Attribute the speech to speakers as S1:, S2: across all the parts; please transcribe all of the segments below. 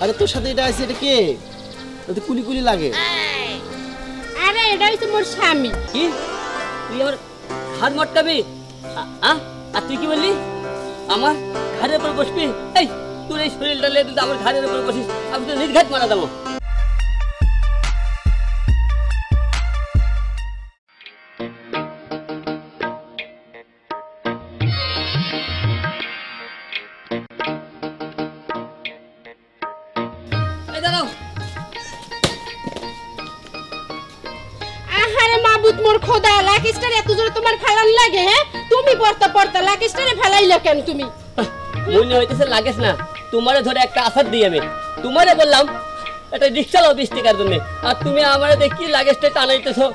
S1: আরে তোর সাথে এটা আছে, এটা কে? তো কুলি কুলি লাগে।
S2: আরে এটা হইছে মোর স্বামী।
S3: কি তুই আমার হাত মটকাবি? আর তুই কি বললি আমার ঘাড়ের উপর বসবি? এই তোর এই শরীরটা লে তুই আমার ঘাড়ের উপর বসিস, আমি তো নির্ঘাত মারা দেবো।
S2: মোর খোদা লাকিস্টার এত জোরে তোমার ফালান লাগে? হ্যাঁ তুমি পড়তা পড়তা লাকিস্টারে ফালাইলা কেন তুমি?
S3: মনে হইতেছে লাগেস না তোমারে ধরে একটা আসার দিই আমি তোমারে বললাম এটা রিক্সা লাও 20 টাকার জন্য, আর তুমি আমারে দেখি লাগেসটা টানাইতেছো।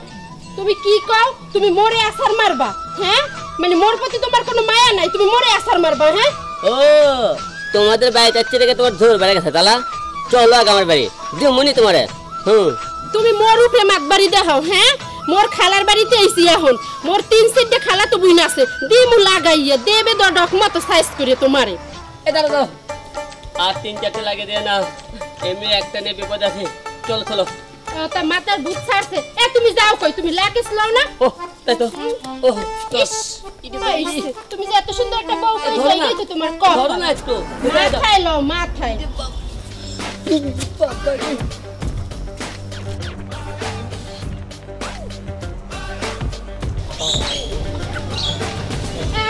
S2: তুমি কি কও? তুমি মোরে আসার মারবা? হ্যাঁ মানে মোর প্রতি তোমার কোনো মায়া নাই, তুমি মোরে আসার মারবা? হ্যাঁ
S3: ও তোমাদের বাড়িতে আসছে দেখে তোমার জোর বেড়ে গেছে। তালা চলো আগে আমার বাড়ি দিও মনি তোমারে।
S2: তুমি মোর উপরে মাতবাড়ি দেখাও? হ্যাঁ মোর খালার বাড়িতে আইছি এখন, মোর 3-4টা খালা তো বুইনা আছে, দিমু লাগাইয়া দেবে দডক মতো সাইজ করে তোমারে।
S3: এ দাঁড়া দাও, আর 3-4টে লাগে দে না, এমনি একটা নে বিপদ আছে। চলো চলো।
S2: তা মাথার ভূত ছাড়ছে। এ তুমি যাও কই? তুমি লাকিস লও না?
S3: ও তাই তো। ও
S2: তুমি যে এত সুন্দর একটা বউ পাইছো এই তো তোমার কত।
S3: ধরো না একটু
S2: মাথায় লও মাথায়।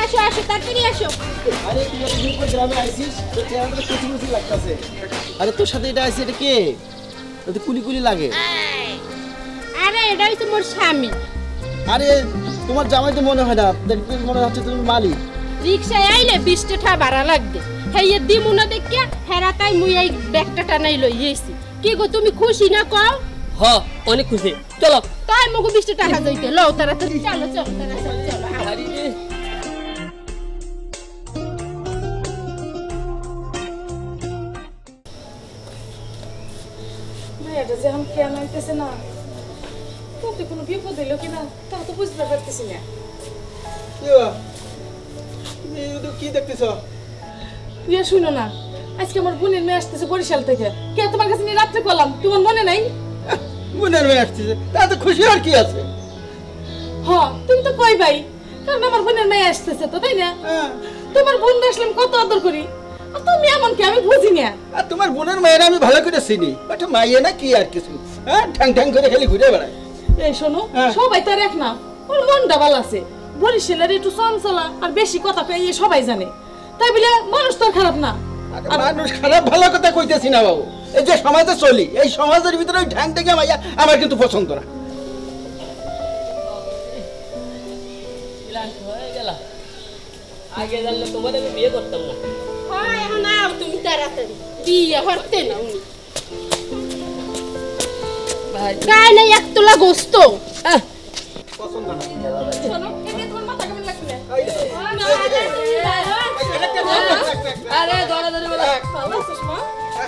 S2: আসো আসো তাড়াতাড়ি আসো।
S1: আরে তুই এত গ্রামে আইছিস, তোর চেহারাটা কুচি কুচি লাগতাছে। আরে তোর সাথে এটা আছে, এটা কে? তো কুলি কুলি লাগে।
S2: আরে এটা হইছে মোর স্বামী।
S1: আরে তোমার জামাই তো মনে হয় না, দেখতে মনে হচ্ছে তুমি মালিক।
S2: রিকশায় আইলে 20 টাকা ভাড়া লাগবে, হেইয়ে দিমু না দেখিয়া হেরাতাই মুই এই ব্যাগটা টানাই লই আইছি। কি গো তুমি খুশি না কও?
S3: হ অনেক খুশি। চলো
S2: তাই মগো 20 টাকা যাইতে লও তাড়াতাড়ি চলো চলো তাড়াতাড়ি চলো।
S4: এটা যে আমি কেন আইতেছে না, কত কোনো বিপদ হইলো কিনা তা তো বুঝতে পারতেছি না।
S1: কি দেখতেছ?
S4: তুই শুনো না, আজকে আমার বোনের মেয়ে আসতেছে বরিশাল থেকে। কে তোমার কাছে নিয়ে রাত্রে করলাম, তোমার মনে নাই?
S1: বোনের মেয়ে আসতেছে, তা তো খুশি আর কি আছে।
S4: হ তুমি তো কই ভাই, কারণ আমার বোনের মেয়ে আসতেছে তো, তাই না? তোমার বোন আসলাম কত আদর করি, আর তুমি এমন কি আমি বুঝি না।
S1: আর তোমার বোনের মায়ের আমি ভালো করে চিনি, ওটা মাইয়ে না কি আর কিছু, হ্যাঁ ঠ্যাং ঠ্যাং করে খালি ঘুরে বেড়ায়।
S4: এই শোনো, সবাই তো এক না, ওর মনটা ভালো আছে। বরিশালের একটু চঞ্চলা আর বেশি কথা কয়ে সবাই জানে, তাই বলে মানুষ তো খারাপ না।
S1: মানুষ খারাপ ভালো কথা কইতেছি না বাবু, এই যে সমাজে চলি এই সমাজের ভিতরে ওই ঠ্যাং থেকে মাইয়া আমার কিন্তু পছন্দ না।
S3: আগে জানলে তোমার আমি বিয়ে করতাম না।
S2: হয় এখন নাও তুমি তাড়াতাড়ি বিয়ে হতে না। উনি গায় নাই এক তোলা গোস্ত
S1: পছন্দ না।
S4: শোনো, এমনি তোমার মাথা কেমন লাগছে?
S3: আরে ধরে ধরে বলা
S4: ভালো আছিস মা?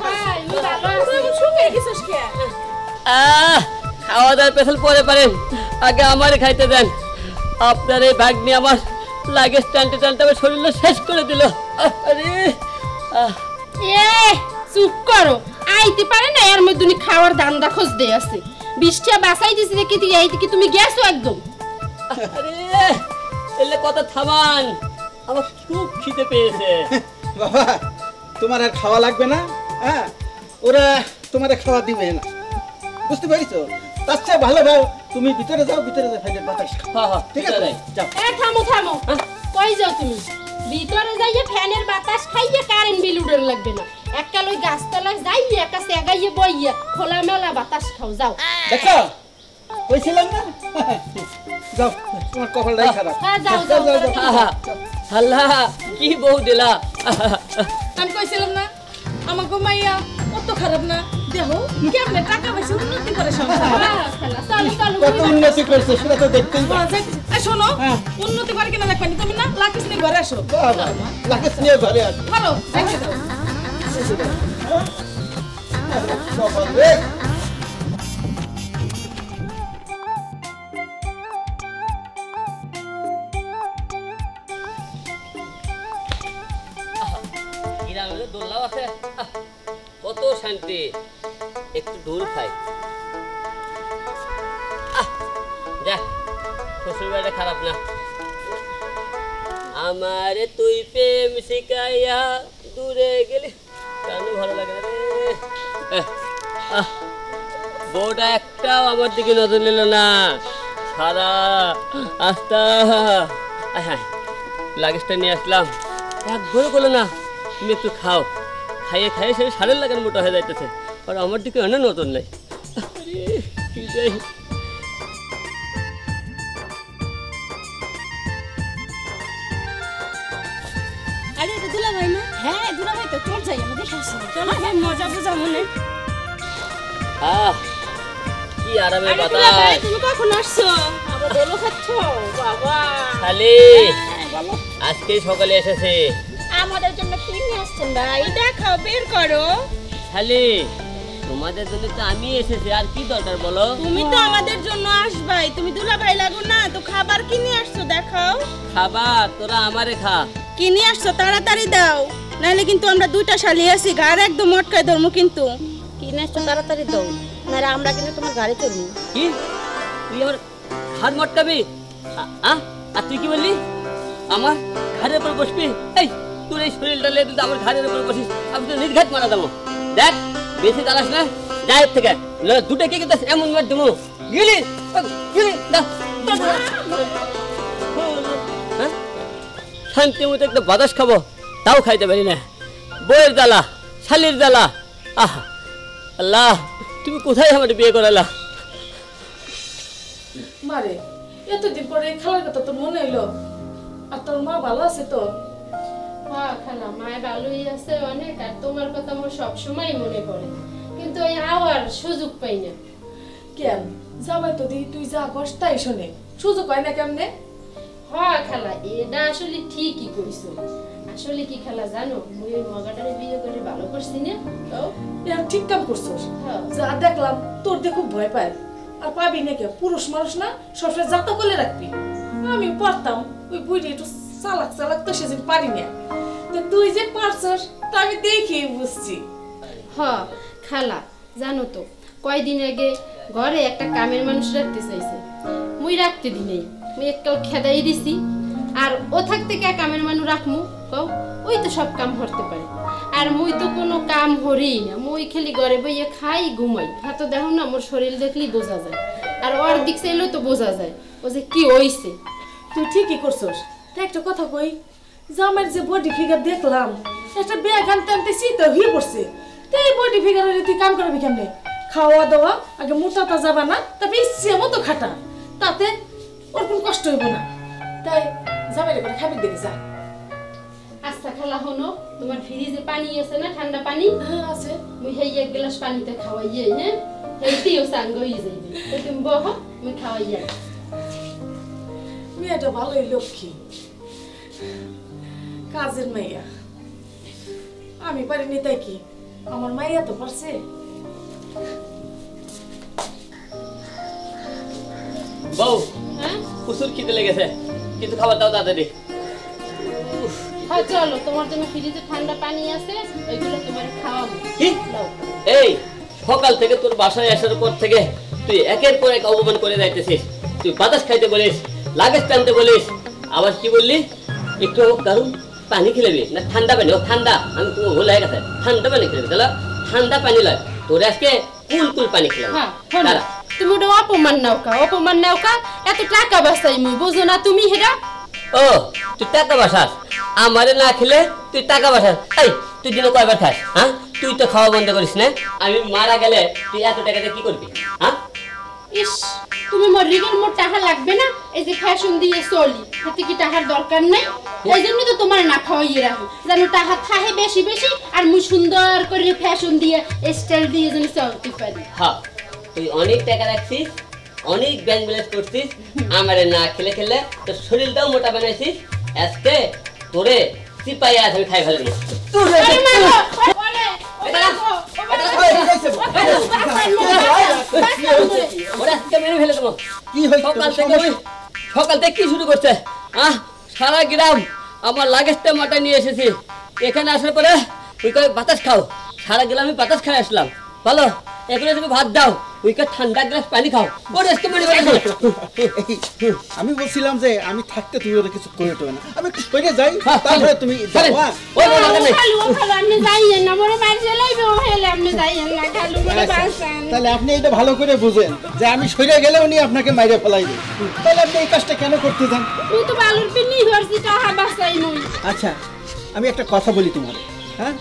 S2: হাই আমি ভালো আছি।
S4: তুই শুকিয়ে গেছিস কে?
S3: খাওয়া দাওয়ার পেছাল পরে পারেন, আগে আমারে খাইতে দেন। আপনার এই ব্যাগ নিয়ে আমার লাগেজ টানতে টানতে আমার শরীরটা শেষ করে দিল। আরে
S2: এ চুপ করো, আইতে পারে না এর মধ্যে খাওয়ার ধান্দা খোঁজ দিয়ে আছে। 20 টাকা বাঁচাই দিছি দেখি তুই আইতে কি তুমি গেছো একদম।
S3: আরে এলে কথা থামান, আমার খুব খিদে পেয়েছে।
S1: বাবা তোমার আর খাওয়া লাগবে না, হ্যাঁ ওরা তোমার খাওয়া দিবে না, বুঝতে পারিছো? তার চেয়ে ভালো ভাও তুমি ভিতরে যাও, ভিতরে যাও ফ্যানের বাতাস খাও।
S3: হ্যাঁ হ্যাঁ
S2: ঠিক আছে যাও। এ থামো থামো, কই যাও তুমি? ভিতরে যাইয়ে ফ্যানের বাতাস খাইয়ে কারেন্ট বিল উড়ন লাগবে না, একটা লই গাছতলায় যাইয়ে একা সেগাইয়ে বইয়ে খোলা মেলা বাতাস খাও যাও।
S1: দেখো কইছিলাম না, যাও তোমার কপালটাই খারাপ।
S2: হ্যাঁ যাও যাও যাও।
S3: আল্লাহ কি বউ দিলা।
S4: আমি কইছিলাম না আমার গোমাইয়া অত খারাপ না, দেখো কেমনে টাকা পয়সা উন্নতি করে সংসার।
S2: চলো চলো
S1: কত উন্নতি করছে সেটা তো দেখতেই পাচ্ছি।
S4: এই শোনো, উন্নতি করে কিনা দেখবেন তুমি না, লাকিস নিয়ে ঘরে আসো।
S1: বাবা লাগেজ নিয়ে ঘরে আসো।
S4: ভালো দেখে দাও।
S1: কপাল রে।
S3: দোল্লাও আছে, কত শান্তি, একটু দূর খাই। দেখ শ্বশুর বাড়িটা খারাপ না। আমারে তুই প্রেম শিখাইয়া দূরে গেলি, কেন ভালো লাগে না রে। বউটা একটাও আমার দিকে নজর নিল না, সারা আস্তা। হ্যাঁ লাগেজটা নিয়ে আসলাম, একবারও বলো না তুমি একটু খাও। খাইয়ে খাইয়ে সে সারের লাগান মোটা হয়ে যাইতেছে, আর আমার দিকে অনেক নজর নেই। কি যাই
S2: আরে এটা দুলা ভাই না? হ্যাঁ দুলা ভাই তো, চল যাই আমাদের শাশুড়ি, চল মজা বুঝা মনে।
S3: কি আরামে
S2: আরে দুলা ভাই
S3: বাতাস।
S2: তুমি কখন আসছো? আবার দোলো খাচ্ছো? বাবা
S3: খালি
S2: বলো
S3: আজকে সকালে এসেছে।
S2: আমাদের জন্য কি নিয়ে আসছেন ভাই? দেখাও, বের করো।
S3: খালি তোমাদের জন্য তো আমি এসেছি, আর কি দরকার বলো?
S2: তুমি তো আমাদের জন্য আসবাই, তুমি দুলা ভাই লাগো না তো, খাবার কি নিয়ে আসছো দেখাও।
S3: খাবার তোরা আমারে খা।
S2: কি নিয়ে আসছো তাড়াতাড়ি দাও, নাহলে কিন্তু আমরা দুইটা শালি আছি, ঘাড় একদম মটকায় ধরমু কিন্তু। কি নিয়ে আসছো তাড়াতাড়ি দাও, নাহলে আমরা কিন্তু তোমার গাড়ি চড়বো।
S3: কি তুই আমার হাত মটকাবি? আর তুই কি বললি আমার ঘাড়ের উপর বসবি? এই তোর এই শরীরটা লেগে তুই আমার ঘাড়ের উপর বসিস, আমি তো নির্ঘাত মারা দেবো। দেখ বেশি দাঁড়াস না, যাই থেকে দুটো কে কিন্তু এমন মার দেবো। গেলি গেলি শান্তি মতো একটা বাতাস খাবো, তাও খাইতে পারি না। বইয়ের জ্বালা, শালির জ্বালা। আহা আল্লাহ, তুমি কোথায় আমার বিয়ে করালা?
S4: মারে এতদিন পরে এই খালার কথা তোর মনে এলো, আর তোর মা ভালো আছে তো?
S2: হ্যাঁ খালা, মায় ভালোই আছে অনেক, আর তোমার কথা আমার সবসময় মনে পড়ে, কিন্তু ওই আওয়ার সুযোগ পাই না।
S4: কেন জামাই তো দি তুই যা কস তাই শোনে, সুযোগ হয় না কেমনে?
S2: হ্যাঁ খালা, এটা আসলে ঠিকই কইছো। আসলে কি খালা জানো, মুই ওই মগাটারে বিয়ে করে ভালো করছি না তো।
S4: এখন ঠিক কাম করছস।
S2: হ্যাঁ।
S4: যা দেখলাম তোর দিয়ে খুব ভয় পায়, আর পাবি না কেউ, পুরুষ মানুষ না সবসময় যাতা করলে রাখবি। আমি পারতাম, ওই বুড়ি একটু চালাক চালাক তো সেদিন পারি না, তো তুই যে পারছস তা আমি দেখি বুঝছি।
S2: হ্যাঁ খালা, জানো তো কয়দিন আগে ঘরে একটা কামের মানুষ রাখতে চাইছে, মুই রাখতে দি নেই, মুই এককাল খেদাই দিছি। আর ও থাকতে কে কামের মানুষ রাখমু কও? ওই তো সব কাম করতে পারে, আর মুই তো কোনো কাম হরেই না, মুই খালি ঘরে বইয়ে খাই ঘুমাই। হ্যাঁ তো দেখো না, মোর শরীর দেখলেই বোঝা যায়, আর ওর দিক চাইলেও তো বোঝা যায় ও যে কি হইছে।
S4: তুই ঠিকই করছস। তা একটা কথা কই, জামাইয়ের যে বডি ফিগার দেখলাম, একটা ব্যাগ আনতে আনতে শীত হয়ে পড়ছে, তো এই বডি ফিগার হলে তুই কাম করবি কেমনে? খাওয়া দাওয়া আগে মোটাটা যাবা না, তারপরে ইচ্ছে মতো খাটা, তাতে ওর কোনো কষ্ট হইব না। তাই জামাইরে করে খাবি দেখে যা।
S2: আচ্ছা খালা হনো, তোমার ফ্রিজে পানি আছে না, ঠান্ডা পানি?
S4: হ্যাঁ আছে।
S2: মুই হেই এক গ্লাস পানিতে খাওয়াইয়ে, হ্যাঁ হেইতেও সাঙ্গ হয়ে যাইবে, তো তুমি বহ, মুই খাওয়াইয়া।
S4: মেয়েটা ভালোই লক্ষ্মী, কাজের মাইয়া। আমি পারিনি তাই কি, আমার মাইয়া তো পারছে।
S3: বউ
S2: হ্যাঁ
S3: প্রচুর খিদে লেগেছে, কিন্তু খাবার দাও তাড়াতাড়ি।
S2: হ্যাঁ চলো, তোমার জন্য ফ্রিজে ঠান্ডা পানি আছে, ওইগুলো তোমার খাওয়াবো।
S3: কি
S2: দাও।
S3: এই সকাল থেকে তোর বাসায় আসার পর থেকে তুই একের পর এক অপমান করে যাইতেছিস। তুই বাতাস খাইতে বলিস, লাগেজ টানতে বলিস, আবার কি বললি একটু কারণ পানি খেলেবি না ঠান্ডা পানি? ও ঠান্ডা, আমি তো ভুল হয়ে গেছে, ঠান্ডা পানি খেলেবি। তাহলে ঠান্ডা পানি লয়, তোর আজকে কুল কুল পানি খেলাম।
S2: হ্যাঁ শোনো,
S3: দাঁড়া।
S2: তুমি ওটা অপমান নাও কা, অপমান নাও কা, এত টাকা বাঁচাই মুই, বুঝো না তুমি হেরা?
S3: ও তুই টাকা বাসাস, আমারে না খেলে তুই টাকা বাসাস? এই তুই দিনে কয়বার খাস? হ্যাঁ তুই তো খাওয়া বন্ধ করিস না। আমি মারা গেলে তুই এত টাকাতে কি করবি? হ্যাঁ
S2: ইস, তুমি মোর রিগেল মোর টাকা লাগবে না, এই যে ফ্যাশন দিয়ে চলি, এতে কি টাকার দরকার নাই? এই জন্য তো তোমার না খাওয়াইয়ে রাখি, জানো টাকা খাহে বেশি বেশি, আর মুই সুন্দর করে ফ্যাশন দিয়ে স্টাইল দিয়ে যেন চলতে পারি।
S3: হ্যাঁ তুই অনেক টাকা রাখছিস, অনেক ব্যাংক ব্যালেন্স করছিস, আমারে না খেলে খেলে তোর শরীরটাও মোটা বানাইছিস। আজকে তোরে সিপাই আছে আমি খাই ফেলবো।
S2: আরে মা গো, ওরে, ওরে গো,
S3: ওরা আজকে মেরে ফেলে দেবো।
S1: কি হয়েছে?
S3: সকাল থেকে কি শুরু করছে? সারা গ্রাম আমার লাগেজটা মাথায় নিয়ে এসেছি, এখানে আসার পরে তুই কয় বাতাস খাও, সারা গেলে আমি বাতাস খাই আসলাম বলো এখন তুমি ভাত দাও ওইকে ঠান্ডা গ্লাস পানি খাও ওরে আজকে মনে
S1: আমি বলছিলাম যে আমি থাকতে তুমি ওরা কিছু করে দেবে না, আমি একটু সরে যাই তারপরে তুমি যাও, হ্যাঁ?
S2: আপনি যাইয়েন না মোরে মার চলাইবে ও হেলে আপনি যাইয়েন না খালু মোরে বাঁচান।
S1: তাহলে আপনি এটা ভালো করে বুঝেন যে আমি সরে গেলে উনি আপনাকে মাইরে ফেলাইবে, তাহলে আপনি এই কাজটা কেন করতে চান?
S2: তুই তো বালুর পিনি ধরছি টাহা বাঁচাই নই।
S1: আচ্ছা আমি একটা কথা বলি তোমার, হ্যাঁ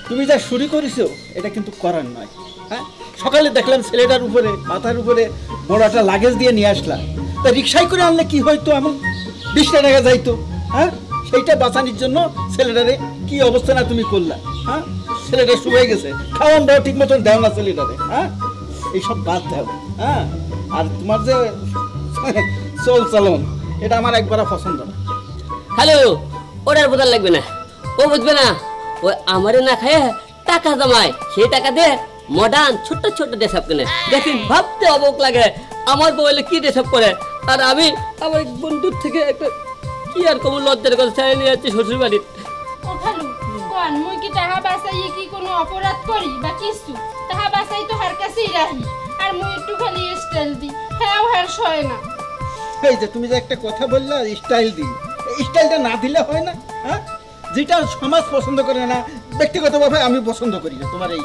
S1: তুমি যা শুরু করেছো এটা কিন্তু করার নয়, হ্যাঁ? সকালে দেখলাম ছেলেটার উপরে মাথার উপরে বড় একটা লাগেজ দিয়ে নিয়ে আসলাম, তা রিক্সায় করে আনলে কি হয়তো এমন 20 টাকা যাইতো, হ্যাঁ? সেইটা বাঁচানোর জন্য ছেলেটারে কি অবস্থা না তুমি করলা, হ্যাঁ? ছেলেটা শুয়ে গেছে, খাওয়ান দাও ঠিক মতন দেও না ছেলেটারে, হ্যাঁ? এইসব বাদ দাও, হ্যাঁ? আর তোমার যে চল চালন এটা আমার একবার পছন্দ না।
S3: হ্যালো ওটার বোঝার লাগবে না, ও বুঝবে না, ও আমারে না খায় টাকা জমায়, সেই টাকা দিয়ে মডার্ন ছোট্ট ছোট্ট ড্রেস আপ কিনে, দেখেন ভাবতে অবাক লাগে আমার বউলে কি ড্রেস আপ করে, আর আমি আমার বন্ধুর থেকে একটা কি আর কম লজ্জার কথা চাই নিয়ে যাচ্ছি শ্বশুর বাড়ির।
S2: ও খালু কোন মুই কি টাহা বাঁচাইয়ে কি কোনো অপরাধ করি বা কিছু? টাহা বাঁচাই তো হার কাছেই রাখি, আর মুই একটু খালি স্টাইল দি, হ্যাঁ হার সয় না।
S1: এই যে তুমি যে একটা কথা বললা স্টাইল দিই, এই স্টাইলটা না দিলে হয় না, হ্যাঁ? যেটা সমাজ পছন্দ করে না ব্যক্তিগতভাবে আমি পছন্দ করি না তোমার এই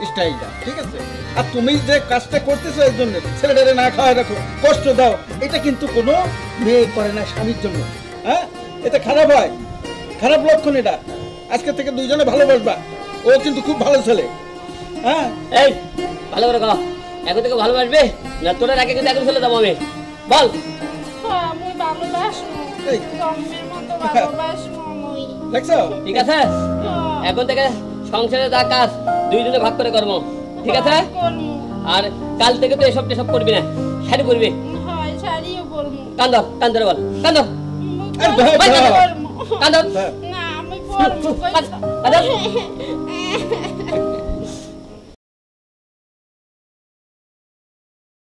S1: স্টাইলটা, ঠিক আছে? আর তুমি যে কাজটা করতেছো এর জন্য ছেলেটারে না খাওয়া রাখো, কষ্ট দাও, এটা কিন্তু কোনো মেয়ে করে না স্বামীর জন্য, হ্যাঁ? এটা খারাপ হয়, খারাপ লক্ষণ এটা। আজকে থেকে দুইজনে ভালোবাসবা, ও কিন্তু খুব ভালো ছেলে, হ্যাঁ?
S3: এই ভালো করে কহ, এখন থেকে ভালোবাসবে না তোরা রাখে কিন্তু এখন চলে যাবো আমি, বল।
S2: হ্যাঁ মুই ভালোবাসবো,
S1: এই।
S2: জন্মের মতো ভালোবাসবো মুই।
S1: দেখছো?
S3: ঠিক আছে
S2: হ্যাঁ,
S3: এখন থেকে সংসারে যা কাজ দুইজনে ভাগ করে করবো, ঠিক আছে?
S2: করমু।
S3: আর কাল থেকে তো এসব টেসব করবি না, শাড়ি পরবি,
S2: হয় শাড়িও করমু।
S3: কান্দর কান্দর বল কান্দর
S2: মুই
S1: আরে ভাই,
S2: করমু।
S1: ভাই।
S2: করমু।
S3: কান্দর
S2: না আমি করমু।
S3: কান্দর